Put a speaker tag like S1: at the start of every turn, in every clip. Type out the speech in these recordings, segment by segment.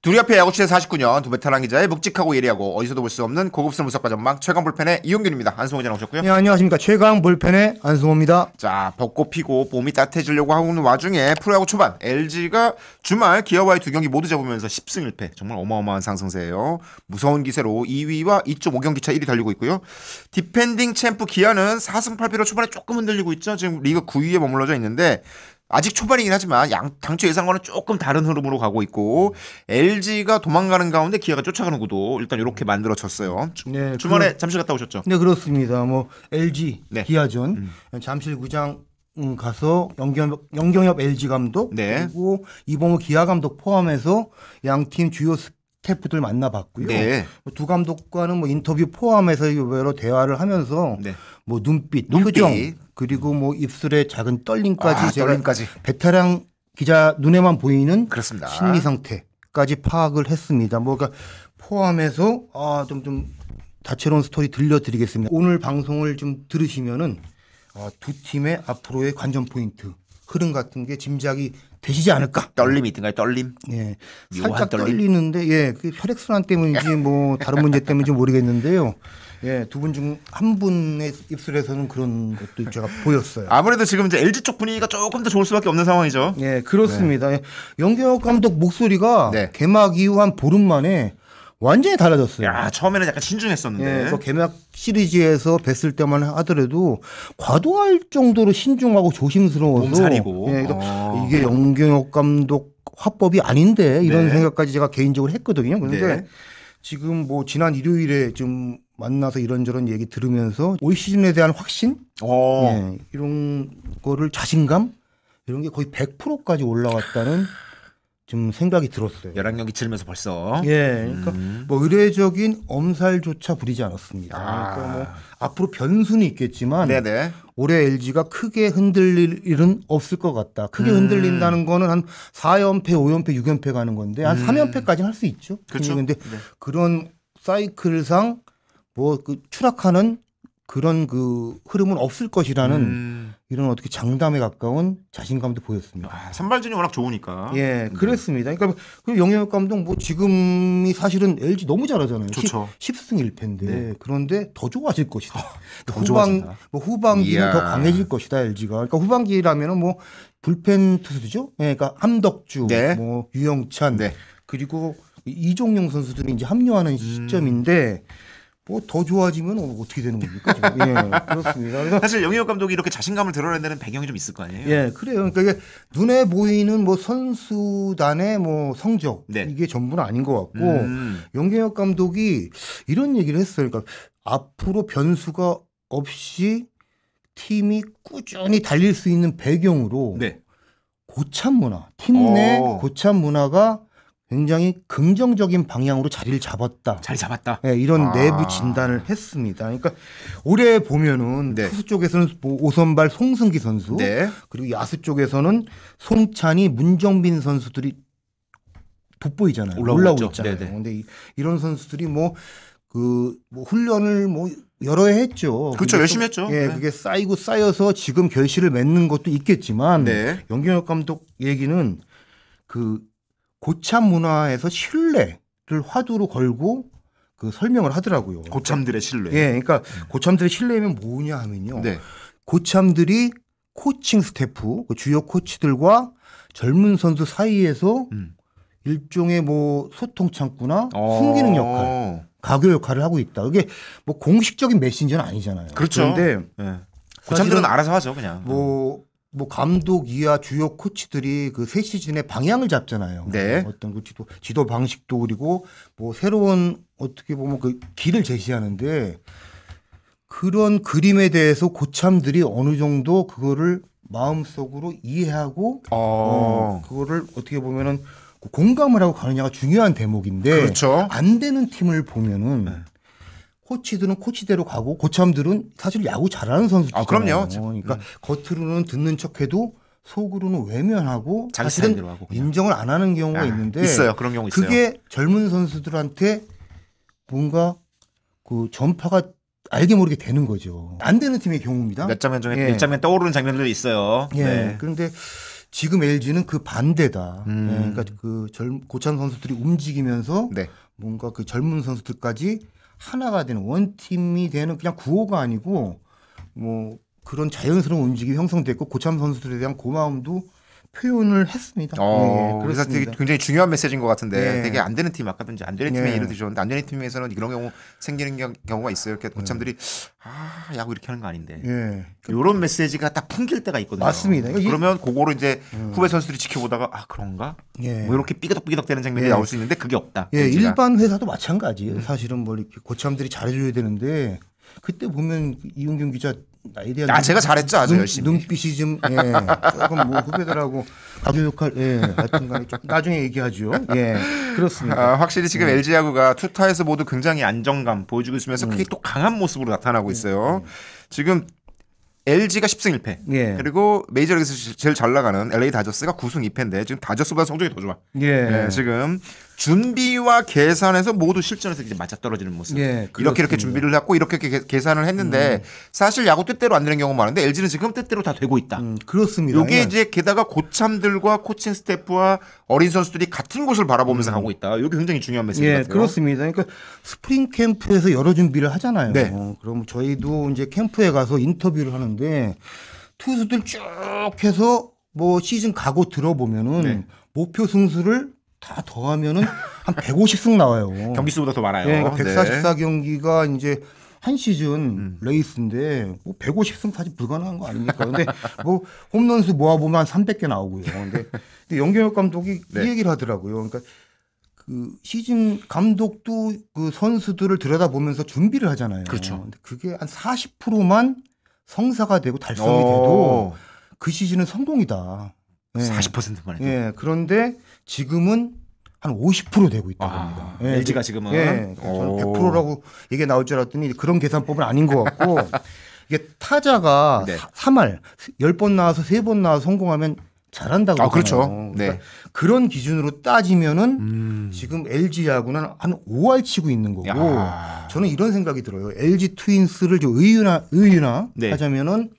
S1: 둘이 앞에 야구치의 49년 두 베테랑 기자의 묵직하고 예리하고 어디서도 볼 수 없는 고급스러운 분석과 전망 최강 불펜의 이용균입니다. 안승호 기자 나오셨고요.
S2: 네, 안녕하십니까. 최강 불펜의 안승호입니다.
S1: 자, 벚꽃 피고 봄이 따뜻해지려고 하는 와중에 프로야구 초반 LG가 주말 기아와의 두 경기 모두 잡으면서 10승 1패 정말 어마어마한 상승세예요. 무서운 기세로 2위와 2.5경기 차 1위 달리고 있고요. 디펜딩 챔프 기아는 4승 8패로 초반에 조금 흔들리고 있죠. 지금 리그 9위에 머물러져 있는데 아직 초반이긴 하지만 당초 예상과는 조금 다른 흐름으로 가고 있고 LG가 도망가는 가운데 기아가 쫓아가는 구도 일단 이렇게 만들어졌어요.
S2: 네,
S1: 주말에 잠실 갔다 오셨죠?
S2: 네, 그렇습니다. 뭐 LG
S1: 네.
S2: 기아전 잠실구장 가서 영경엽 LG 감독
S1: 네.
S2: 그리고 이봉우 기아 감독 포함해서 양팀 주요 스태프들 만나봤고요.
S1: 네.
S2: 두 감독과는 뭐 인터뷰 포함해서 여러 대화를 하면서
S1: 네.
S2: 뭐 눈빛, 표정 그리고 뭐 입술의 작은 떨림까지 제가
S1: 떨림까지.
S2: 베테랑 기자 눈에만 보이는
S1: 그렇습니다.
S2: 심리 상태까지 파악을 했습니다. 뭐가 포함해서 좀 다채로운 스토리 들려드리겠습니다. 오늘 방송을 좀 들으시면은 두 팀의 앞으로의 관전 포인트, 흐름 같은 게 짐작이 되시지 않을까?
S1: 떨림이 있던가요? 떨림?
S2: 예,
S1: 묘한
S2: 살짝
S1: 떨림?
S2: 떨리는데 예, 그 혈액순환 때문인지 뭐 다른 문제 때문인지 모르겠는데요. 예, 두 분 중 한 분의 입술에서는 그런 것도 제가 보였어요.
S1: 아무래도 지금 이제 LG 쪽 분위기가 조금 더 좋을 수밖에 없는 상황이죠.
S2: 예, 그렇습니다. 네. 영경엽 감독 목소리가
S1: 네.
S2: 개막 이후 한 보름 만에 완전히 달라졌어요.
S1: 야, 처음에는 약간 신중했었는데.
S2: 예, 그 개막 시리즈에서 뵀을 때만 하더라도 과도할 정도로 신중하고 조심스러워서
S1: 몸살이고.
S2: 예, 이게 영경엽 감독 화법이 아닌데 이런
S1: 네.
S2: 생각까지 제가 개인적으로 했거든요. 그런데
S1: 네.
S2: 지금 뭐 지난 일요일에 좀 만나서 이런저런 얘기 들으면서 올 시즌에 대한 확신, 예, 이런 거를 자신감 이런 게 거의 100%까지 올라왔다는 좀 생각이 들었어요.
S1: 11경기 치르면서 벌써.
S2: 예, 그러니까 뭐 의례적인 엄살조차 부리지 않았습니다. 그러니까 뭐 앞으로 변수는 있겠지만
S1: 네네.
S2: 올해 LG가 크게 흔들릴 일은 없을 것 같다. 크게 흔들린다는 거는 한 4연패, 5연패, 6연패 가는 건데 한 3연패까지는 할 수 있죠.
S1: 그렇죠.
S2: 근데
S1: 네.
S2: 그런 사이클상 뭐 그 추락하는 그런 그 흐름은 없을 것이라는 이런 어떻게 장담에 가까운 자신감도 보였습니다.
S1: 선발진이 워낙 좋으니까.
S2: 예, 그랬습니다. 그러니까 그 영영엽 감독 뭐 지금이 사실은 LG 너무 잘하잖아요.
S1: 좋죠.
S2: 10승 1패인데
S1: 네.
S2: 그런데 더 좋아질 것이다.
S1: 더 좋아진다.
S2: 후반기는
S1: 이야.
S2: 더 강해질 것이다 LG가. 그러니까 후반기라면은 뭐 불펜 투수죠. 예, 그러니까 함덕주,
S1: 네.
S2: 뭐 유영찬,
S1: 네.
S2: 그리고 이종용 선수들이 이제 합류하는 시점인데. 뭐 더 좋아지면 어떻게 되는 겁니까? 지금? 예, 그렇습니다. 그래서
S1: 사실 영희혁 감독이 이렇게 자신감을 드러내는 배경이 좀 있을 거 아니에요?
S2: 예, 그래요. 그러니까 이게 눈에 보이는 뭐 선수단의 뭐 성적
S1: 네.
S2: 이게 전부는 아닌 것 같고 영경엽 감독이 이런 얘기를 했어요. 그러니까 앞으로 변수가 없이 팀이 꾸준히 달릴 수 있는 배경으로
S1: 네.
S2: 고참 문화, 팀 내 고참 문화가 굉장히 긍정적인 방향으로 자리를 잡았다.
S1: 자리 잡았다.
S2: 네, 이런 내부 진단을 했습니다. 그러니까 올해 보면은
S1: 네.
S2: 투수 쪽에서는 뭐 오선발 송승기 선수,
S1: 네.
S2: 그리고 야수 쪽에서는 송찬희, 문정빈 선수들이 돋보이잖아요. 올라오고 있잖아요. 그런데 이런 선수들이 뭐 훈련을 뭐 여러 해 했죠.
S1: 그렇죠. 열심히 했죠.
S2: 예,
S1: 네.
S2: 그게 쌓이고 쌓여서 지금 결실을 맺는 것도 있겠지만
S1: 네.
S2: 영경엽 감독 얘기는 그 고참 문화에서 신뢰를 화두로 걸고 그 설명을 하더라고요.
S1: 고참들의 신뢰.
S2: 예, 그러니까 고참들의 신뢰면 뭐냐 하면요.
S1: 네.
S2: 고참들이 코칭 스태프, 그 주요 코치들과 젊은 선수 사이에서 일종의 뭐 소통 창구나 숨기는 역할, 가교 역할을 하고 있다. 그게 뭐 공식적인 메신저는 아니잖아요.
S1: 그렇죠.
S2: 그런데
S1: 네. 고참들은 알아서 하죠, 그냥.
S2: 뭐 감독 이하 주요 코치들이 그 새 시즌의 방향을 잡잖아요.
S1: 네.
S2: 어떤 그 지도 방식도 그리고 뭐 새로운 어떻게 보면 그 길을 제시하는데 그런 그림에 대해서 고참들이 어느 정도 그거를 마음속으로 이해하고 그거를 어떻게 보면은 공감을 하고 가느냐가 중요한 대목인데
S1: 그렇죠.
S2: 안 되는 팀을 보면은 코치들은 코치대로 가고 고참들은 사실 야구 잘하는 선수들이잖아요.
S1: 그럼요.
S2: 그러니까 겉으로는 듣는 척해도 속으로는 외면하고
S1: 자기
S2: 사실은
S1: 스타일대로 하고 그냥.
S2: 인정을 안 하는 경우가 있는데
S1: 있어요. 그런 경우 있어요.
S2: 그게 젊은 선수들한테 뭔가 그 전파가 알게 모르게 되는 거죠. 안 되는 팀의 경우입니다.
S1: 몇 장면 중에
S2: 예.
S1: 몇 장면 떠오르는 장면들도 있어요.
S2: 예.
S1: 네.
S2: 그런데 지금 LG는 그 반대다. 네, 그러니까 그 고참 선수들이 움직이면서
S1: 네.
S2: 뭔가 그 젊은 선수들까지 하나가 되는 원팀이 되는 그냥 구호가 아니고 뭐 그런 자연스러운 움직임이 형성됐고 고참 선수들에 대한 고마움도 표현을 했습니다.
S1: 그래서 되게
S2: 그렇습니다.
S1: 굉장히 중요한 메시지인 것 같은데
S2: 네.
S1: 되게 안 되는 팀 아까든지 안 되는 팀에
S2: 네.
S1: 예를 드셨는데 안 되는 팀에서는 이런 경우 생기는 경우가 있어요. 이렇게 고참들이 야구 이렇게 하는 거 아닌데
S2: 예.
S1: 이런 메시지가 딱 풍길 때가 있거든요.
S2: 맞습니다.
S1: 그러면 그거를 이제 후배 선수들이 지켜보다가 그런가?
S2: 예.
S1: 뭐 이렇게 삐그덕삐그덕 되는 장면이
S2: 예.
S1: 나올 수 있는데 그게 없다.
S2: 예,
S1: LG 가.
S2: 일반 회사도 마찬가지예요. 사실은 뭐 이렇게 고참들이 잘해줘야 되는데 그때 보면 이용균 기자 나에 대한
S1: 제가 잘했죠, 아주 열심히.
S2: 눈빛이 좀 조금 뭐 후배들하고 가교 역할 하여튼간에 좀 나중에 얘기하죠. 그렇습니다.
S1: 확실히 지금 LG 야구가 투타에서 모두 굉장히 안정감 보여주고 있으면서 그게 또 강한 모습으로 나타나고 있어요. 지금 LG가 10승 1패.
S2: 예.
S1: 그리고 메이저리그에서 제일 잘 나가는 LA 다저스가 9승 2패인데 지금 다저스보다 성적이 더 좋아. 지금 준비와 계산에서 모두 실전에서 이제 맞아떨어지는 모습. 이렇게
S2: 그렇습니다.
S1: 준비를 했고 이렇게 계산을 했는데 사실 야구 뜻대로 안 되는 경우가 많은데 LG는 지금 뜻대로 다 되고 있다.
S2: 그렇습니다.
S1: 이게 이제 게다가 고참들과 코칭 스태프와 어린 선수들이 같은 곳을 바라보면서 가고 있다. 이게 굉장히 중요한 메시지 같아요.
S2: 그렇습니다. 그러니까 스프링 캠프에서 여러 준비를 하잖아요.
S1: 네.
S2: 그럼 저희도 이제 캠프에 가서 인터뷰를 하는데 투수들 쭉 해서 뭐 시즌 가고 들어보면은 목표 승수를 다 더하면은 한 150승 나와요.
S1: 경기 수보다 더 많아요.
S2: 그러니까 144경기가 이제 한 시즌 레이스인데 뭐 150승 사실 불가능한 거 아닙니까? 근데 뭐 홈런수 모아보면 한 300개 나오고요. 근데 영경혁 감독이 이 얘기를 하더라고요. 그러니까 그 시즌 감독도 그 선수들을 들여다보면서 준비를 하잖아요.
S1: 그렇죠.
S2: 근데 그게 한 40%만 성사가 되고 달성이 돼도 그 시즌은 성공이다.
S1: 40%만 해도.
S2: 그런데 지금은 한 50% 되고 있다고 합니다.
S1: LG가 지금은.
S2: 저는 100%라고 얘기가 나올 줄 알았더니 그런 계산법은 아닌 것 같고 이게 타자가 3할 10번 나와서 3번 나와서 성공하면 잘한다고 하잖아요.
S1: 그렇죠.
S2: 그러니까 그런 기준으로 따지면은 지금 LG 야구는 한 5할 치고 있는 거고 저는 이런 생각이 들어요. LG 트윈스를 좀 의유나 하자면은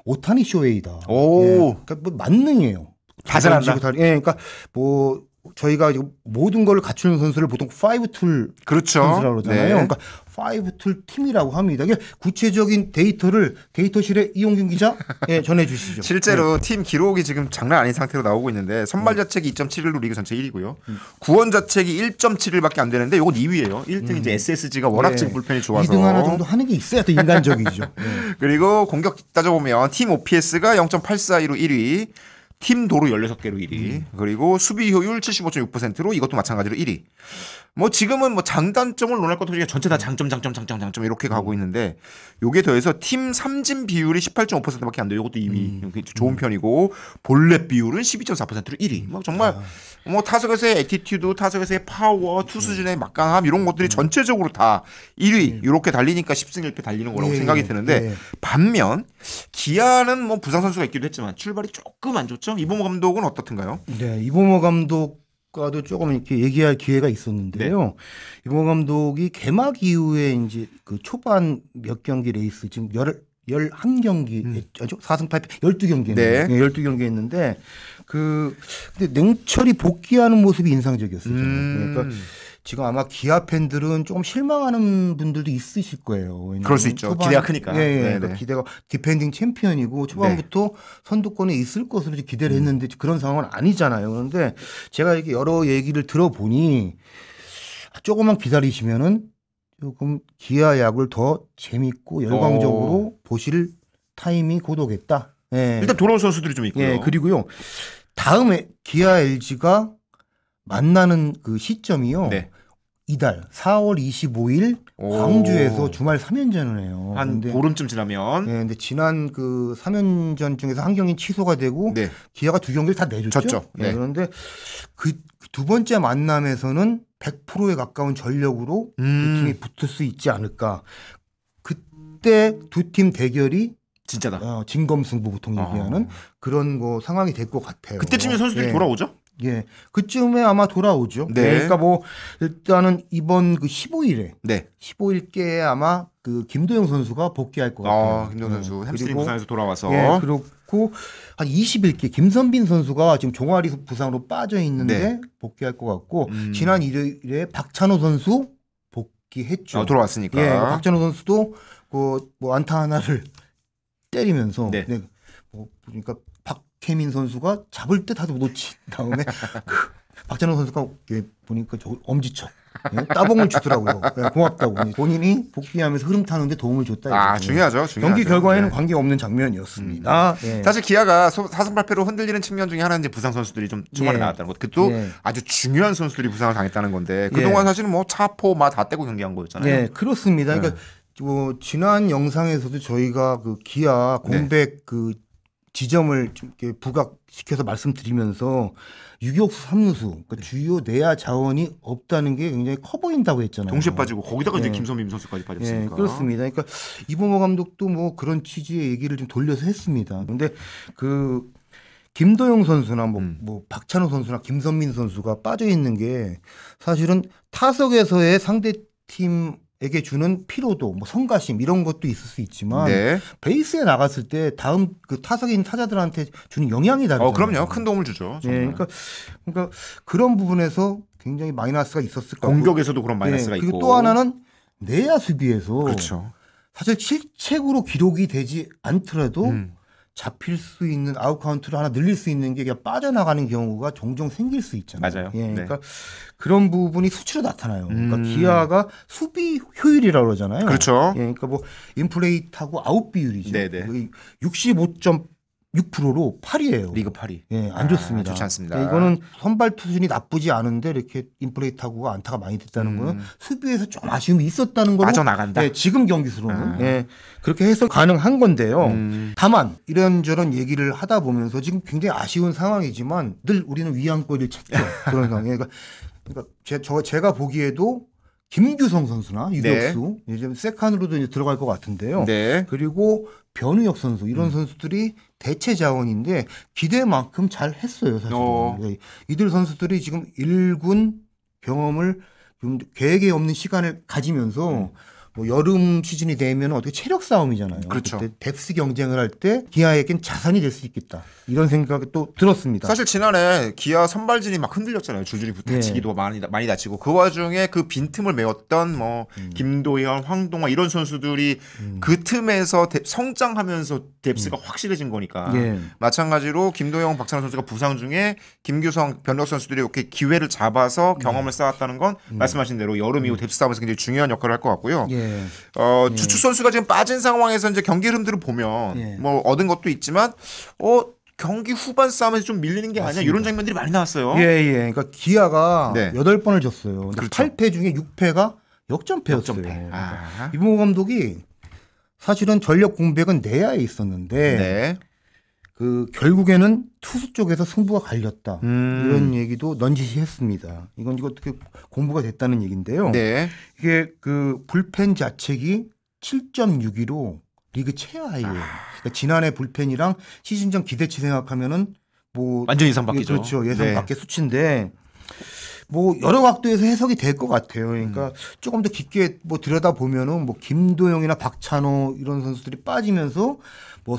S2: 오타니 쇼웨이다. 그러니까 뭐 만능이에요.
S1: 다 잘한다.
S2: 그러니까 뭐 저희가 모든 걸 갖추는 선수를 보통 5툴 선수라고 그러잖아요. 그러니까 5툴 팀이라고 합니다. 이게 구체적인 데이터를 데이터실에 이용균 기자 전해 주시죠.
S1: 실제로 팀 기록이 지금 장난 아닌 상태로 나오고 있는데 선발 자책이 2.71로 리그 전체 1위고요. 구원 자책이 1.71밖에 안 되는데 이건 2위예요. 1등 이제 SSG가 워낙 지금 불펜이 좋아서
S2: 2등 하나 정도 하는 게 있어야 또 인간적이죠.
S1: 그리고 공격 따져보면 팀 OPS가 0.842로 1위. 팀 도루 16개로 1위. 그리고 수비 효율 75.6%로 이것도 마찬가지로 1위. 뭐 지금은 뭐 장단점을 논할 것도 아니라 전체 다 장점 이렇게 가고 있는데 요게 더해서 팀 삼진 비율이 18.5%밖에 안 돼요. 이것도 2위. 좋은 편이고 볼넷 비율은 12.4%로 1위. 뭐 정말 뭐 타석에서의 애티튜드, 타석에서의 파워, 투수진의 막강함 이런 것들이 전체적으로 다 1위 이렇게 달리니까 10승 1패 달리는 거라고 생각이 드는데 반면 기아는 뭐 부상 선수가 있기도 했지만 출발이 조금 안 좋죠. 이범호 감독은 어떻든가요?
S2: 네, 이범호 감독과도 조금 이렇게 얘기할 기회가 있었는데요. 이범호 감독이 개막 이후에 이제 그 초반 몇 경기 레이스 지금 11경기 했죠. 4승 8패 12경기 했는데 12경기 했는데 근데 냉철히 복귀하는 모습이 인상적이었어요. 그러니까 지금 아마 기아 팬들은 조금 실망하는 분들도 있으실 거예요.
S1: 그럴 수 있죠. 기대가 크니까.
S2: 그러니까 기대가 디펜딩 챔피언이고 초반부터 선두권에 있을 것으로 기대를 했는데 그런 상황은 아니잖아요. 그런데 제가 이렇게 여러 얘기를 들어보니 조금만 기다리시면은 조금 기아 야구를 더 재밌고 열광적으로 보실 타임이 곧 오겠다.
S1: 일단 돌아올 선수들이 좀 있고요.
S2: 그리고요. 다음에 기아 LG가 만나는 그 시점이요. 이달 4월 25일 광주에서 주말 3연전을 해요.
S1: 한 보름쯤 지나면.
S2: 근데 지난 그 3연전 중에서 한 경기 취소가 되고 기아가 2경기를 다 내줬죠. 그런데 그 두 번째 만남에서는 100%에 가까운 전력으로 두 팀이 붙을 수 있지 않을까. 그때 두 팀 대결이
S1: 진짜다.
S2: 진검승부 보통 얘기하는 그런 뭐 상황이 될 것 같아요.
S1: 그때쯤에 선수들이 돌아오죠?
S2: 그쯤에 아마 돌아오죠. 그러니까 뭐 일단은 이번 그 15일에 15일께에 아마 그 김도영 선수가 복귀할 것 같아요.
S1: 김도영 선수 햄스트링
S2: 그리고
S1: 부상에서 돌아와서.
S2: 예, 그렇고 한 21기 김선빈 선수가 지금 종아리 부상으로 빠져 있는데
S1: 네.
S2: 복귀할 것 같고 지난 일요일에 박찬호 선수 복귀했죠.
S1: 돌아왔으니까.
S2: 예, 박찬호 선수도 뭐 안타 하나를 때리면서
S1: 네.
S2: 네, 그러니까 박혜민 선수가 잡을 듯 하도 놓친 다음에 박찬호 선수가 보니까 저 엄지척 따봉을 주더라고요. 네, 고맙다고 본인이 복귀하면서 흐름 타는데 도움을 줬다. 이거죠.
S1: 중요하죠.
S2: 경기 결과에는
S1: 네.
S2: 관계없는 장면이었습니다. 예.
S1: 사실 기아가 사승 발패로 흔들리는 측면 중에 하나는 이제 부상 선수들이 좀 주말에 나왔다는 것. 그것도 아주 중요한 선수들이 부상을 당했다는 건데 그동안 사실은 뭐 차포 다 떼고 경기한 거였잖아요.
S2: 네, 그렇습니다. 그러니까 지난 영상에서도 저희가 그 기아 공백 그 지점을 좀 이렇게 부각시켜서 말씀드리면서 유격수 3루수 그러니까 주요 내야 자원이 없다는 게 굉장히 커 보인다고 했잖아요.
S1: 동시에 빠지고 거기다가 이제 김선민 선수까지 빠졌으니까.
S2: 네, 그렇습니다. 그러니까 이범호 감독도 뭐 그런 취지의 얘기를 좀 돌려서 했습니다. 그런데 그 김도영 선수나 뭐 박찬호 선수나 김선민 선수가 빠져 있는 게 사실은 타석에서의 상대 팀에게 주는 피로도, 뭐 성가심 이런 것도 있을 수 있지만 베이스에 나갔을 때 다음 그 타석에 있는 타자들한테 주는 영향이 다르잖아요.
S1: 그럼요. 큰 도움을 주죠.
S2: 네, 그러니까 그런 부분에서 굉장히 마이너스가 있었을 거고
S1: 공격에서도 그런 마이너스가 있고
S2: 그리고 또 하나는 내야 수비에서
S1: 그렇죠.
S2: 사실 실책으로 기록이 되지 않더라도 잡힐 수 있는 아웃 카운트를 하나 늘릴 수 있는 게 그냥 빠져나가는 경우가 종종 생길 수 있잖아요.
S1: 맞아요.
S2: 예, 그러니까 그런 부분이 수치로 나타나요. 그러니까 기아가 수비 효율이라고 그러잖아요.
S1: 그렇죠.
S2: 예, 그러니까 뭐 인플레이트하고 아웃 비율이죠.
S1: 네네.
S2: 65.6%로 8위예요.
S1: 리그 8위.
S2: 예, 안 좋습니다.
S1: 좋지 않습니다.
S2: 예, 이거는 선발 투수진이 나쁘지 않은데 이렇게 인플레이트하고 안타가 많이 됐다는 거는 수비에서 좀 아쉬움이 있었다는 걸로
S1: 빠져나간다.
S2: 예, 지금 경기수로는 예, 그렇게 해서 가능한 건데요. 다만 이런저런 얘기를 하다 보면서 지금 굉장히 아쉬운 상황이지만 늘 우리는 위안거리를 찾죠. 그런 상황. 그러니까 제가 보기에도 김규성 선수나 유격수 이제 세칸으로도 이제 들어갈 것 같은데요. 그리고 변우혁 선수 이런 선수들이 대체 자원인데 기대만큼 잘 했어요. 사실은. 이들 선수들이 지금 1군 경험을 좀 계획에 없는 시간을 가지면서 뭐 여름 시즌이 되면 어떻게 체력 싸움이잖아요.
S1: 그렇죠.
S2: 그때 뎁스 경쟁을 할 때 기아에겐 자산이 될 수 있겠다. 이런 생각이 또 들었습니다.
S1: 사실 지난해 기아 선발진이 막 흔들렸잖아요. 줄줄이 다치기도 많이 다치고 그 와중에 그 빈틈을 메웠던 뭐 김도현, 황동화 이런 선수들이 그 틈에서 성장하면서 뎁스가 확실해진 거니까 마찬가지로 김도영, 박찬호 선수가 부상 중에 김규성, 변혁 선수들이 이렇게 기회를 잡아서 경험을 쌓았다는 건 말씀하신 대로 여름 이후 뎁스 싸움에서 굉장히 중요한 역할을 할 것 같고요. 주축 선수가 지금 빠진 상황에서 이제 경기 흐름들을 보면 뭐 얻은 것도 있지만 경기 후반 싸움에서 좀 밀리는 게 아니야 이런 장면들이 많이 나왔어요.
S2: 그러니까 기아가 8번을 졌어요.
S1: 그렇죠.
S2: 8패 중에 6패가 역전패였어요. 이봉호 감독이 사실은 전력 공백은 내야에 있었는데 그 결국에는 투수 쪽에서 승부가 갈렸다 이런 얘기도 넌지시 했습니다. 이거 어떻게 공부가 됐다는 얘기인데요. 이게 그 불펜 자책이 7.62로 리그 최하예요. 그러니까 지난해 불펜이랑 시즌 전 기대치 생각하면은 뭐
S1: 완전 예상 밖이죠.
S2: 그렇죠. 예상 밖의 수치인데 뭐 여러 각도에서 해석이 될 것 같아요. 그러니까 조금 더 깊게 뭐 들여다 보면은 뭐 김도영이나 박찬호 이런 선수들이 빠지면서 뭐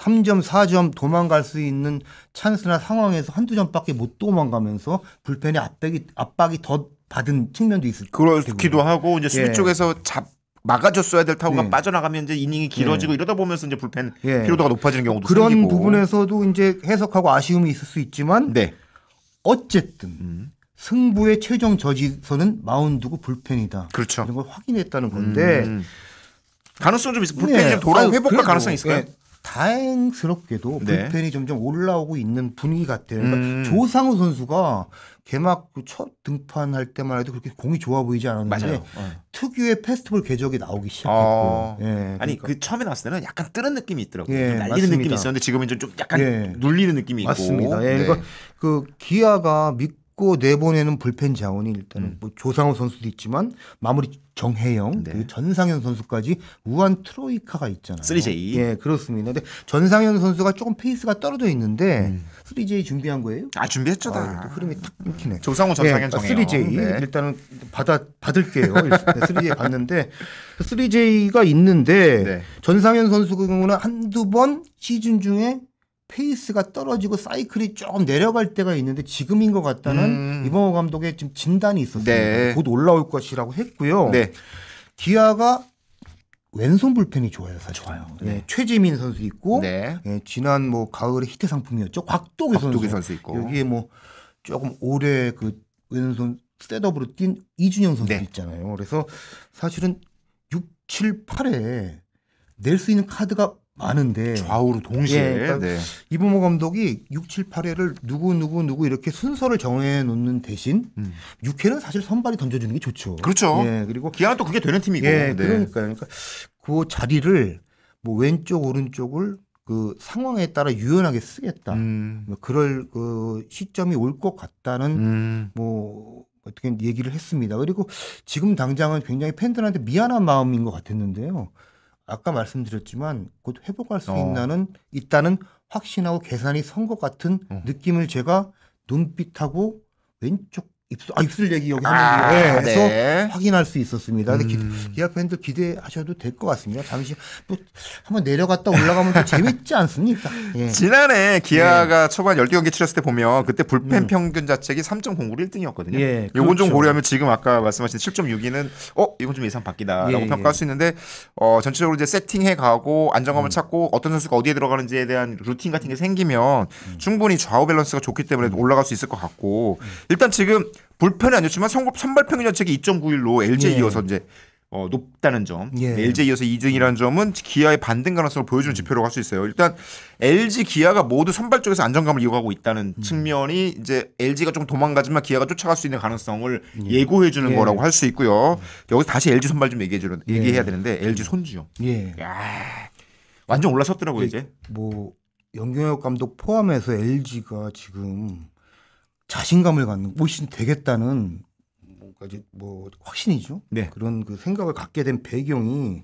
S2: 3점, 4점 도망갈 수 있는 찬스나 상황에서 한두 점밖에 못 도망가면서 불펜의 압박이 더 받은 측면도 있을 거예요.
S1: 그렇기도 하고 이제 수비 쪽에서 막아줬어야 될 타구가 빠져나가면 이제 이닝이 길어지고 이러다 보면서 이제 불펜 피로도가 높아지는 경우도
S2: 그런
S1: 생기고.
S2: 부분에서도 이제 해석하고 아쉬움이 있을 수 있지만 어쨌든 승부의 최종 저지선은 마운드고 불펜이다.
S1: 그렇죠.
S2: 이런 걸 확인했다는 건데
S1: 가능성 좀 있어. 불펜이 좀 돌아 회복할 가능성이 있을까요?
S2: 다행스럽게도 불펜이 점점 올라오고 있는 분위기 같아요. 그러니까 조상우 선수가 개막 첫 등판할 때만 해도 그렇게 공이 좋아 보이지 않았는데 특유의 페스티벌 궤적이 나오기 시작했고
S1: 아니 그 처음에 나왔을 때는 약간 뜨는 느낌이 있더라고요.
S2: 좀
S1: 날리는
S2: 맞습니다.
S1: 느낌이 있었는데 지금은 좀 약간 눌리는 느낌이 있고.
S2: 맞습니다. 그러니까 그 기아가 믿고 찍고 내보내는 불펜 자원이 일단은 뭐 조상우 선수도 있지만 마무리 정혜영,
S1: 네.
S2: 그리고 전상현 선수까지 우한 트로이카가 있잖아요.
S1: 3J.
S2: 예, 그렇습니다. 근데 전상현 선수가 조금 페이스가 떨어져 있는데 3J 준비한 거예요?
S1: 아 준비했죠 다.
S2: 아, 흐름이 탁 끊기네.
S1: 조상우, 전상현,
S2: 예,
S1: 정혜영.
S2: 3J
S1: 네.
S2: 일단은 받을게요. 3J 받는데 3J가 있는데
S1: 네.
S2: 전상현 선수 경우는 한두 번 시즌 중에 페이스가 떨어지고 사이클이 좀 내려갈 때가 있는데 지금인 것 같다는 이범호 감독의 지금 진단이 있었습니다.
S1: 네.
S2: 곧 올라올 것이라고 했고요.
S1: 네.
S2: 기아가 왼손 불펜이 좋아요, 사실.
S1: 좋아요.
S2: 네. 최재민 선수 있고
S1: 네.
S2: 예, 지난 뭐 가을에 히트 상품이었죠. 곽도기
S1: 선수 있고.
S2: 여기에 뭐 조금 오래 그 왼손 셋업으로 뛴 이준영 선수
S1: 네.
S2: 있잖아요. 그래서 사실은 6, 7, 8에 낼 수 있는 카드가 많은데
S1: 좌우로 동시에.
S2: 예, 그러니까
S1: 네.
S2: 이범호 감독이 6, 7, 8회를 누구 이렇게 순서를 정해 놓는 대신 6회는 사실 선발이 던져주는 게 좋죠.
S1: 그렇죠.
S2: 예, 그리고
S1: 기아는 또 그게 되는 팀이고.
S2: 예,
S1: 네.
S2: 그러니까 그 자리를 뭐 왼쪽 오른쪽을 그 상황에 따라 유연하게 쓰겠다. 뭐 그럴 그 시점이 올 것 같다는 뭐 어떻게 얘기를 했습니다. 그리고 지금 당장은 굉장히 팬들한테 미안한 마음인 것 같았는데요. 아까 말씀드렸지만 곧 회복할 수 있다는 확신하고 계산이 선 것 같은 느낌을 제가 눈빛하고 왼쪽 입술 얘기 여기 하는 데에서
S1: 네.
S2: 확인할 수 있었습니다. 근데 기아 팬들 기대하셔도 될 것 같습니다. 잠시 또 한번 내려갔다 올라가면 또 재밌지 않습니까? 예.
S1: 지난해 기아가 초반 10경기 치렀을 때 보면 그때 불펜 평균 자책이 3.09로 1등이었거든요.
S2: 예,
S1: 요건 좀
S2: 그렇죠.
S1: 고려하면 지금 아까 말씀하신 7.62는 이건 좀 예상 밖이다라고
S2: 예,
S1: 평가할 수 있는데 전체적으로 이제 세팅해 가고 안정감을 찾고 어떤 선수가 어디에 들어가는지에 대한 루틴 같은 게 생기면 충분히 좌우 밸런스가 좋기 때문에 올라갈 수 있을 것 같고 일단 지금 불펜은 안 좋지만 선발 평균 자책이 2.91로 LG에
S2: 예.
S1: 이어서 이제 높다는 점.
S2: 예.
S1: LG에 이어서 2등이라는 점은 기아의 반등 가능성을 보여주는 지표라고 할 수 있어요. 일단 LG, 기아가 모두 선발 쪽에서 안정감을 이어가고 있다는 측면이 이제 LG가 좀 도망가지만 기아가 쫓아갈 수 있는 가능성을 예고해 주는 거라고 할 수 있고요. 여기서 다시 LG 선발 좀 얘기해야 되는데 LG 손주요.
S2: 예.
S1: 야, 완전 올라섰더라고요 이제.
S2: 뭐 영경혁 감독 포함해서 LG가 지금 자신감을 갖는 올 시즌 되겠다는 뭐까지 뭐 확신이죠.
S1: 네.
S2: 그런 그 생각을 갖게 된 배경이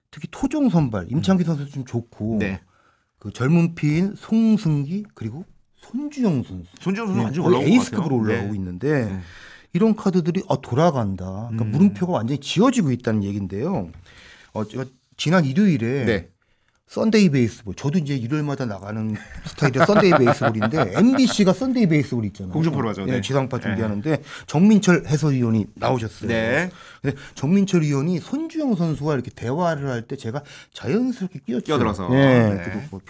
S2: 특히 토종 선발 임창기 선수 좀 좋고
S1: 네.
S2: 그 젊은 피인 송승기 그리고 손주영 선수.
S1: 손주영 선수 완전
S2: 거의
S1: 올라오고
S2: 에이스급으로 올라오고 있는데 이런 카드들이 돌아간다. 그러니까 물음표가 완전히 지어지고 있다는 얘기인데요. 제가 지난 일요일에
S1: 네.
S2: 썬데이 베이스볼. 저도 이제 일요일마다 나가는 스타일의 썬데이 베이스볼인데 MBC가 썬데이 베이스볼 있잖아요.
S1: 공중파로 하죠. 네.
S2: 지상파 준비하는데 정민철 해설위원이 나오셨어요.
S1: 네.
S2: 근데 정민철 위원이 손주영 선수와 이렇게 대화를 할 때 제가 자연스럽게
S1: 끼어들어서.
S2: 네.
S1: 네.
S2: 그리고 뭐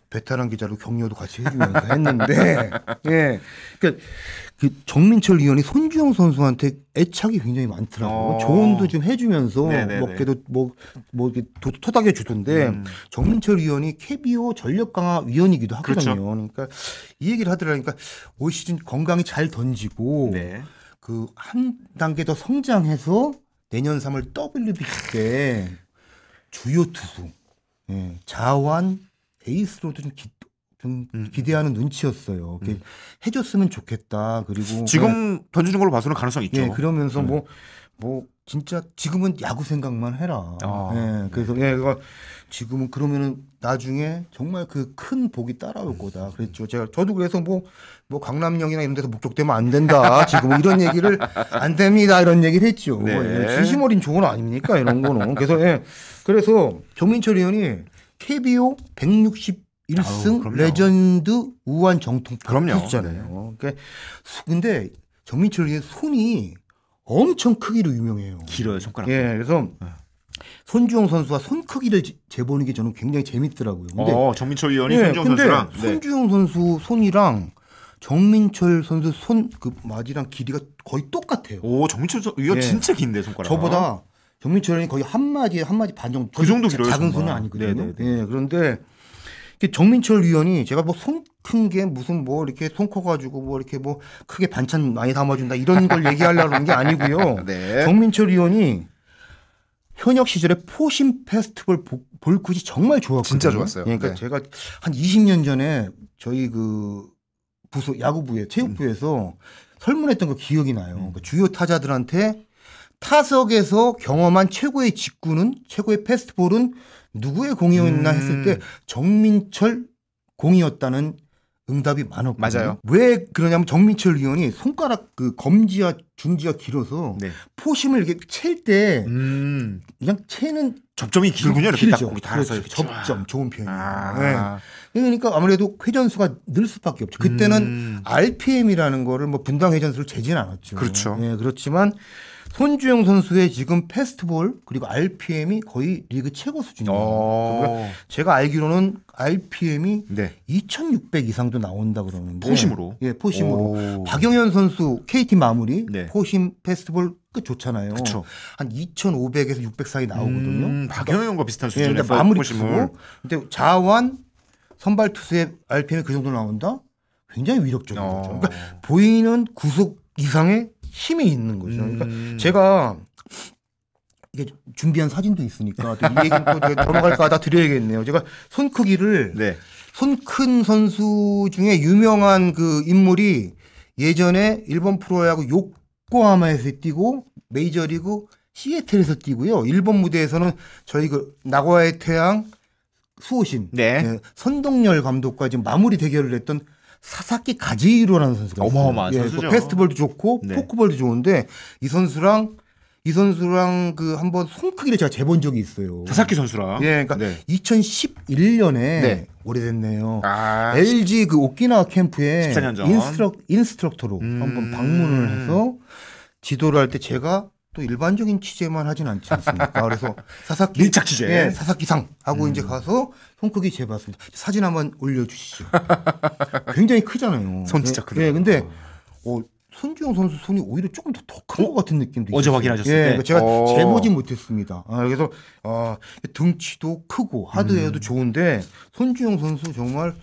S2: 베테랑 기자로 격려도 같이 해주면서 했는데, 예. 그러니까 그 정민철 위원이 손주영 선수한테 애착이 굉장히 많더라고요. 조언도 좀 해주면서
S1: 네네네.
S2: 먹게도 뭐 이렇게 토닥여 주던데 정민철 위원이 KBO 전력 강화 위원이기도 하거든요.
S1: 그렇죠.
S2: 그러니까 이 얘기를 하더라니까 올 시즌 건강히 잘 던지고
S1: 네.
S2: 그 한 단계 더 성장해서 내년 3월 WBC 때 주요 투수, 자완 에이스로도 좀 기대하는 눈치였어요. 해줬으면 좋겠다. 그리고
S1: 지금 던지는 걸로 봐서는 가능성 있죠.
S2: 예, 그러면서 뭐 진짜 지금은 야구 생각만 해라. 예, 그래서 그거 지금은 그러면은 나중에 정말 그 큰 복이 따라올 거다. 그랬죠. 저도 그래서 뭐 강남역이나 이런 데서 목격되면 안 된다. 지금 이런 얘기를 안 됩니다. 이런 얘기를 했죠.
S1: 네.
S2: 예, 진심 어린 조언 아닙니까? 이런 거는. 그래서 정민철 의원이 KBO 161승
S1: 그럼요.
S2: 레전드 우한 정통파
S1: 그럼요.
S2: 투수잖아요. 그러니까 근데 정민철 의원 손이 엄청 크기로 유명해요.
S1: 길어요 손가락.
S2: 예, 그래서 손주영 선수와 손 크기를 재보는 게 저는 굉장히 재밌더라고요. 근데
S1: 정민철 위원이 손주영
S2: 근데
S1: 선수랑
S2: 손주영 선수 손이랑 정민철 선수 손 그 마디랑 길이가 거의 똑같아요.
S1: 오 정민철 위원
S2: 예.
S1: 진짜 긴데 손가락.
S2: 저보다 정민철이 거의 한 마디 반 정도.
S1: 그 정도 길어요,
S2: 작은
S1: 정말.
S2: 손이 아니거든요.
S1: 네네네.
S2: 예, 그런데 정민철 위원이 제가 뭐 손 큰 게 무슨 뭐 이렇게 손 커가지고 뭐 이렇게 뭐 크게 반찬 많이 담아준다 이런 걸 얘기하려고 하는 게 아니고요.
S1: 네.
S2: 정민철 위원이 현역 시절에 포심 페스티벌 볼 굿이 정말 좋았거든요.
S1: 진짜 좋았어요.
S2: 그러니까
S1: 네.
S2: 제가 한 20년 전에 저희 그 부서 야구부에 체육부에서 설문했던 거 기억이 나요. 그러니까 주요 타자들한테 타석에서 경험한 최고의 직구는 최고의 패스트볼은 누구의 공이었나 했을 때 정민철 공이었다는 응답이 많았거든요.
S1: 맞아요.
S2: 왜 그러냐면 정민철 의원이 손가락 그 검지와 중지가 길어서
S1: 네.
S2: 포심을 이렇게 챌 때 그냥 채는
S1: 접점이 길군요. 이렇게 딱
S2: 길죠.
S1: 거기 달아서
S2: 그렇죠.
S1: 이렇게
S2: 접점 좋은 표현이에요.
S1: 아.
S2: 네. 그러니까 아무래도 회전수가 늘 수밖에 없죠. 그때는 RPM이라는 거를 뭐 분당 회전수를 재진 않았죠.
S1: 그렇죠.
S2: 네, 그렇지만 손주영 선수의 지금 패스트볼 그리고 RPM이 거의 리그 최고 수준이에요. 그러니까 제가 알기로는 RPM이
S1: 네.
S2: 2,600 이상도 나온다 그러는데
S1: 포심으로?
S2: 예, 포심으로.
S1: 오.
S2: 박영현 선수 KT 마무리
S1: 네.
S2: 포심 패스트볼 끝 좋잖아요.
S1: 그쵸.
S2: 한 2,500에서 600 사이 나오거든요.
S1: 박영현과 비슷한
S2: 예,
S1: 수준의
S2: 근데 마무리
S1: 포심을.
S2: 투수. 근데 자완 선발 투수의 RPM이 그 정도 나온다? 굉장히 위력적인 거죠. 그러니까 보이는 구속 이상의 힘이 있는 거죠. 그러니까 제가 이게 준비한 사진도 있으니까 또 이 얘기는 또 제가 넘어갈까 다 드려야겠네요. 제가 손 크기를
S1: 네.
S2: 손 큰 선수 중에 유명한 그 인물이 예전에 일본 프로야구 요코하마에서 뛰고 메이저리그 시애틀에서 뛰고요. 일본 무대에서는 저희 그 나고야의 태양 수호신
S1: 네.
S2: 선동열 감독과 지금 마무리 대결을 했던 사사키 가지히로라는 선수가 있어요.
S1: 어마어마한 선수죠.
S2: 그 패스트볼도 좋고
S1: 네.
S2: 포크볼도 좋은데 이 선수랑 그 한번 손 크기를 제가 재본 적이 있어요.
S1: 사사키 선수랑.
S2: 예, 그러니까
S1: 네.
S2: 2011년에
S1: 네.
S2: 오래됐네요.
S1: 아,
S2: LG 그 오키나와 캠프에
S1: 14년 전.
S2: 인스트럭터로 한번 방문을 해서 지도를 할 때 제가 또 일반적인 취재만 하진 않지 않습니까? 그래서 사사키
S1: 밀착 취재.
S2: 예, 사사키상 하고 이제 가서 손 크기 재봤습니다. 사진 한번 올려주시죠. 굉장히 크잖아요.
S1: 손 진짜 크다.
S2: 예, 근데 손주영 선수 손이 오히려 조금 더 큰 것 같은 느낌도
S1: 어제
S2: 있었어요.
S1: 확인하셨을
S2: 예,
S1: 때?
S2: 그러니까 제가 재보진 못했습니다. 그래서 등치도 크고 하드웨어도 좋은데 손주영 선수 정말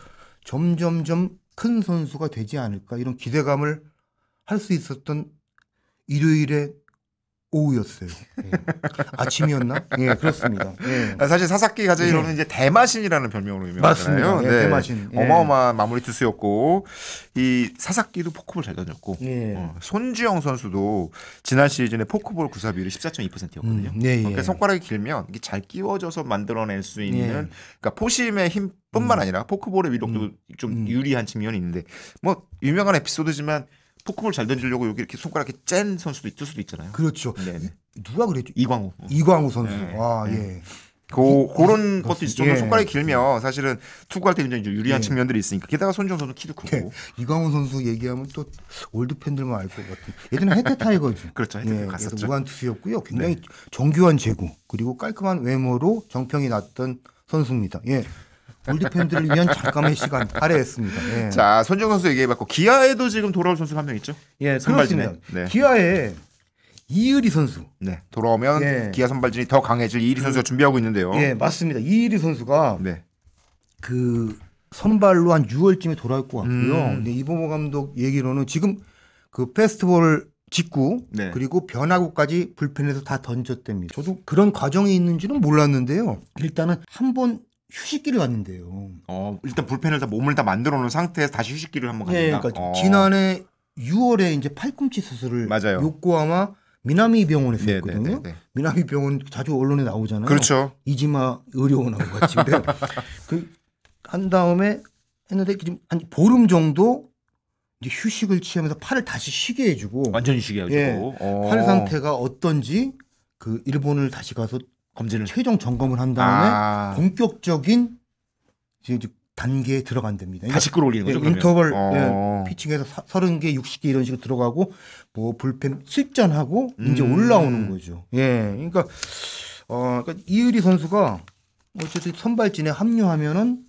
S2: 점점점 큰 선수가 되지 않을까 이런 기대감을 할 수 있었던 일요일에 오후였어요. 예. 아침이었나? 예, 그렇습니다. 예.
S1: 사실 사사키 가지히로는 이제 대마신이라는 별명으로 유명하잖아요.
S2: 맞습니다. 예, 대마신. 예.
S1: 어마어마한 마무리 투수였고 이 사사키도 포크볼 잘 던졌고
S2: 예.
S1: 손주영 선수도 지난 시즌에 포크볼 구사 비율이 14.2%였거든요.
S2: 네,
S1: 그러니까
S2: 예.
S1: 손가락이 길면 이게 잘 끼워져서 만들어낼 수 있는
S2: 예.
S1: 그러니까 포심의 힘뿐만 아니라 포크볼의 위력도 좀 유리한 측면이 있는데 뭐 유명한 에피소드지만 포크볼 잘 던지려고 여기 이렇게 손가락에 짠 선수도 있을 수도 있잖아요.
S2: 그렇죠.
S1: 네네.
S2: 누가 그랬죠?
S1: 이광우.
S2: 이광우 선수.
S1: 네.
S2: 아,
S1: 네.
S2: 예.
S1: 그런 것도 있어. 좀
S2: 예.
S1: 손가락이 길면 사실은 투구할 때 굉장히 좀 유리한
S2: 예.
S1: 측면들이 있으니까. 게다가 손정 선수 키도 크고.
S2: 예. 이광우 선수 얘기하면 또 올드 팬들만 알 것 같은. 예전에 해태 타이거즈.
S1: 그렇죠. 해태
S2: 예,
S1: 갔었죠.
S2: 그래서 무한 투수였고요. 굉장히 정교한 제구 그리고 깔끔한 외모로 정평이 났던 선수입니다. 예. 올드 팬들을 위한 잠깐의 시간 할애했습니다. 예.
S1: 자, 손정 선수 얘기해봤고 기아에도 지금 돌아올 선수가 한 명 있죠.
S2: 예,
S1: 선발진에.
S2: 그렇습니다.
S1: 네.
S2: 기아에 이의리 선수.
S1: 네, 돌아오면
S2: 예.
S1: 기아 선발진이 더 강해질 이일이 선수가 준비하고 있는데요.
S2: 예, 맞습니다. 이의리 선수가
S1: 네.
S2: 그 선발로 한 6월쯤에 돌아올 것 같고요. 근데 이범호 감독 얘기로는 지금 그 페스티벌 직구
S1: 네.
S2: 그리고 변화구까지 불펜에서 다 던졌답니다. 저도 그런 과정이 있는지는 몰랐는데요. 일단은 한 번 휴식기를 갔는데요.
S1: 일단 불펜을 다 몸을 다 만들어 놓은 상태에서 다시 휴식기를 한번
S2: 예,
S1: 갖는다.
S2: 그러니까 지난해 6월에 이제 팔꿈치 수술을
S1: 맞아요.
S2: 요코하마 미나미 병원에서
S1: 네,
S2: 했거든요.
S1: 네, 네, 네.
S2: 미나미 병원 자주 언론에 나오잖아요.
S1: 그렇죠.
S2: 이지마 의료원하고 같이. 근데 한 다음에 했는데 지금 한 보름 정도 이제 휴식을 취하면서 팔을 다시 쉬게 해주고
S1: 완전히 쉬게 해가지고.
S2: 예, 팔 상태가 어떤지 그 일본을 다시 가서
S1: 검진을.
S2: 최종 점검을 한 다음에 본격적인 이제 단계에 들어간답니다.
S1: 다시 끌어올리는 거죠.
S2: 예, 인터벌
S1: 그러면?
S2: 피칭해서 30개, 60개 이런 식으로 들어가고 뭐 불펜 실전하고 이제 올라오는 거죠. 예, 그러니까 그러니까 이의리 선수가 어쨌든 선발진에 합류하면은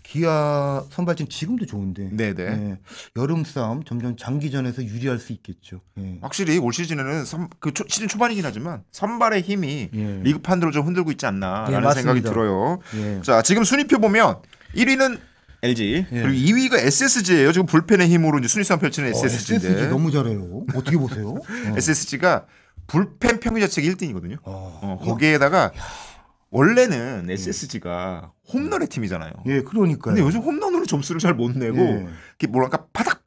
S2: 기아 선발진 지금도 좋은데
S1: 네네.
S2: 예, 여름 싸움 점점 장기전에서 유리할 수 있겠죠. 예.
S1: 확실히 올 시즌에는 시즌 초반이긴 하지만 선발의 힘이
S2: 예.
S1: 리그 판도를 좀 흔들고 있지 않나라는
S2: 예, 맞습니다.
S1: 생각이 들어요.
S2: 예.
S1: 자, 지금 순위표 보면 1위는 LG
S2: 예.
S1: 그리고 2위가 SSG예요. 지금 불펜의 힘으로 이제 순위 싸움 펼치는 SSG인데
S2: SSG 너무 잘해요. 어떻게 보세요?
S1: SSG가 불펜 평균 자책이 1등이거든요.
S2: 어.
S1: 거기에다가 원래는 SSG가 홈런의 팀이잖아요.
S2: 예, 그러니까요.
S1: 근데 요즘 홈런으로 점수를 잘 못 내고
S2: 예.
S1: 이렇게 뭐랄까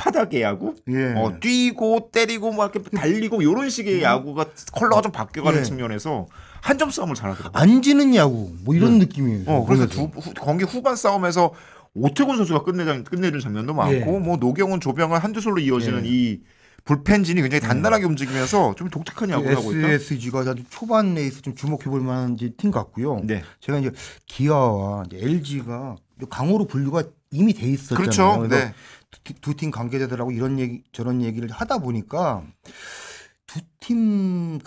S1: 바닥의 야구,
S2: 예.
S1: 뛰고 때리고 막 이렇게 달리고 이런 식의 야구가 컬러가 좀 바뀌어가는
S2: 예.
S1: 측면에서 한 점 싸움을 잘하더라고요.
S2: 안 지는 야구 뭐 이런 느낌이에요.
S1: 그래서
S2: 보면서.
S1: 경기 후반 싸움에서 오태곤 선수가 끝내는 장면도 많고,
S2: 예.
S1: 뭐 노경은, 조병은 한두 솔로 이어지는 이 불펜진이 굉장히 단단하게 움직이면서 좀 독특한 야구를 하고 있다.
S2: SSG가 초반 레이스 좀 주목해 볼 만한 팀 같고요.
S1: 네.
S2: 제가 이제 기아와 LG가 강호로 분류가 이미 돼 있었잖아요.
S1: 그렇죠.
S2: 그래서
S1: 네.
S2: 두 팀 관계자들하고 이런 얘기 저런 얘기를 하다 보니까 두 팀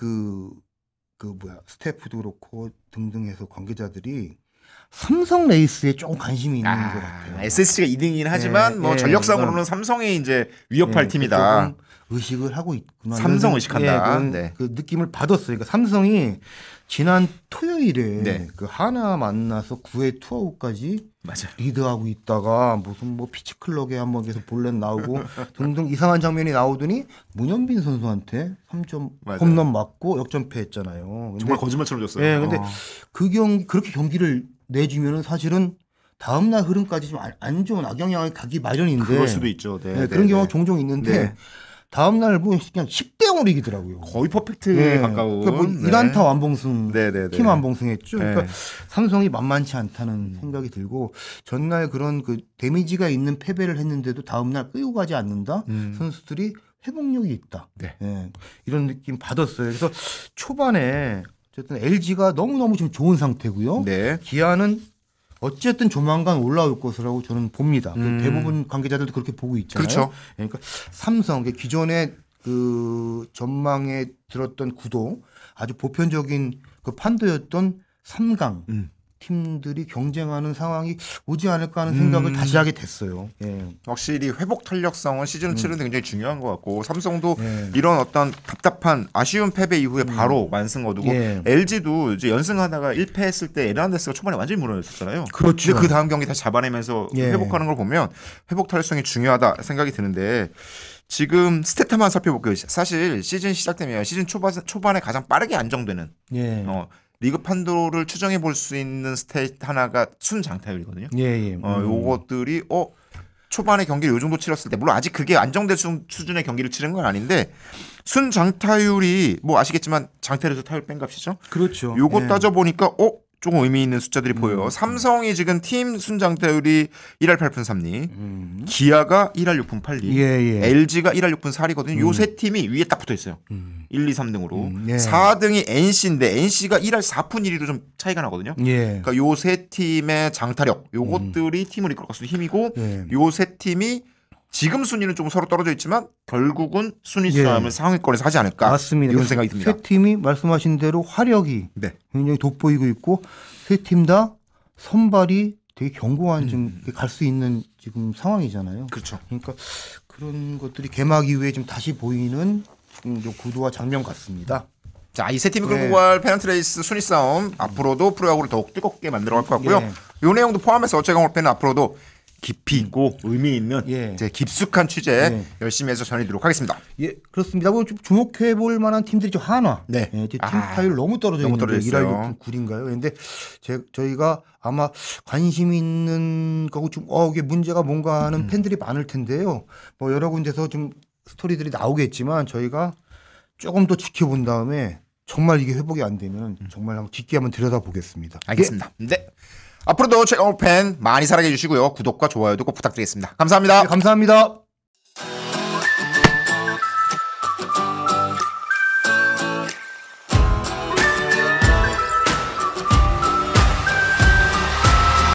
S2: 스태프도 그렇고 등등해서 관계자들이 삼성 레이스에 좀 관심이 있는 것 같아요.
S1: SSG가 2등이긴 하지만 뭐 전력 상으로는 삼성이 이제 위협할 팀이다.
S2: 조금 의식을 하고 있구나.
S1: 삼성 의식한다.
S2: 네. 그 느낌을 받았어요. 그러니까 삼성이 지난 토요일에
S1: 네.
S2: 그 하나 만나서 9회 투아웃까지
S1: 맞아요.
S2: 리드하고 있다가 무슨 뭐 피치클럭에 한번 계속 볼넷 나오고 등등 이상한 장면이 나오더니 문현빈 선수한테 3점
S1: 맞아요.
S2: 홈런 맞고 역전패했잖아요. 근데
S1: 정말 거짓말처럼 줬어요.
S2: 네, 근데 그 그렇게 경기를 내주면은 사실은 다음 날 흐름까지 좀 안 좋은 악영향을 가기 마련인데
S1: 그럴 수도 있죠. 네,
S2: 네, 그런 경우가 종종 있는데
S1: 네.
S2: 다음 날 뭐 그냥 10대 0으로 이기더라고요.
S1: 거의 퍼펙트에 가까운.
S2: 그러니까 뭐 1안타 완봉승,
S1: 네.
S2: 팀 완봉승했죠.
S1: 네.
S2: 그러니까 삼성이 만만치 않다는 생각이 들고 전날 그런 그 데미지가 있는 패배를 했는데도 다음 날 끌고 가지 않는다. 선수들이 회복력이 있다.
S1: 네.
S2: 네, 이런 느낌 받았어요. 그래서 초반에 어쨌든 LG가 너무너무 지금 좋은 상태고요.
S1: 네.
S2: 기아는 어쨌든 조만간 올라올 것이라고 저는 봅니다. 대부분 관계자들도 그렇게 보고 있잖아요.
S1: 그렇죠.
S2: 그러니까 삼성 기존의 그 전망에 들었던 구도 아주 보편적인 그 판도였던 3강 팀들이 경쟁하는 상황이 오지 않을까 하는 생각을 다시 하게 됐어요. 예.
S1: 확실히 회복 탄력성은 시즌을 치르는데 굉장히 중요한 것 같고 삼성도
S2: 예.
S1: 이런 어떤 답답한 아쉬운 패배 이후에 바로 완승 거두고
S2: 예.
S1: LG도 이제 연승하다가 1패했을 때 에르난데스가 초반에 완전히 무너졌었잖아요.
S2: 그렇죠.
S1: 근데 그 다음 경기 다시 잡아내면서
S2: 예.
S1: 회복하는 걸 보면 회복 탄력성이 중요하다 생각이 드는데 지금 스탯만 살펴볼게요. 사실 시즌 시작되면 시즌 초반에 가장 빠르게 안정되는
S2: 예.
S1: 리그 판도를 추정해 볼 수 있는 스탯 하나가 순장타율이거든요.
S2: 예.
S1: 요것들이 초반에 경기를 요 정도 치렀을 때 물론 아직 그게 안정될 수준의 경기를 치른 건 아닌데 순장타율이 뭐 아시겠지만 장타율에서 타율 뺀 값이죠.
S2: 그렇죠.
S1: 요거
S2: 예.
S1: 따져 보니까 조금 의미 있는 숫자들이 보여요. 삼성이 지금 팀 순장타율이 1할 8푼 3리, 기아가 1할 6푼 8리,
S2: 예.
S1: LG가 1할 6푼 4리거든요. 요 세 팀이 위에 딱 붙어 있어요. 1, 2, 3등으로.
S2: 예.
S1: 4등이 NC인데 NC가 1할 4푼 1리도 좀 차이가 나거든요.
S2: 예.
S1: 그러니까 요 세 팀의 장타력, 요것들이 팀을 이끌 수 있는 힘이고
S2: 예.
S1: 요 세 팀이 지금 순위는 좀 서로 떨어져 있지만 결국은 순위
S2: 예.
S1: 싸움을 상위권에서 하지 않을까
S2: 맞습니다.
S1: 이런 생각이 듭니다.
S2: 세 팀이 말씀하신 대로 화력이
S1: 네.
S2: 굉장히 돋보이고 있고 세 팀 다 선발이 되게 견고한 좀 갈 수 있는 지금 상황이잖아요.
S1: 그렇죠.
S2: 그러니까 그런 것들이 개막 이후에 좀 다시 보이는 좀 구도와 장면 같습니다.
S1: 자, 이 세 팀이
S2: 네.
S1: 끌고 갈 페넌트 레이스 순위 싸움 앞으로도 프로야구를 더욱 뜨겁게 만들어 갈 것 같고요.
S2: 네.
S1: 요 내용도 포함해서 제가 올 때는 앞으로도 깊이 있고 의미 있는
S2: 예.
S1: 이제 깊숙한 취재
S2: 네.
S1: 열심히 해서 전해드리도록 하겠습니다.
S2: 예, 그렇습니다. 뭐 좀 주목해 볼 만한 팀들이 좀 하나.
S1: 네.
S2: 예, 팀 타율 너무 떨어져
S1: 너무
S2: 있는데
S1: 떨어져 있어요.
S2: 1할 6푼 9인가요? 근데 저희가 아마 관심 있는 거고 좀 이게 문제가 뭔가 하는 팬들이 많을 텐데요. 뭐 여러 군데서 좀 스토리들이 나오겠지만 저희가 조금 더 지켜본 다음에 정말 이게 회복이 안 되면 정말 한번 깊게 한번 들여다보겠습니다.
S1: 알겠습니다. 네. 앞으로도 최강호 팬 많이 사랑해 주시고요. 구독과 좋아요도 꼭 부탁드리겠습니다. 감사합니다.
S2: 예, 감사합니다.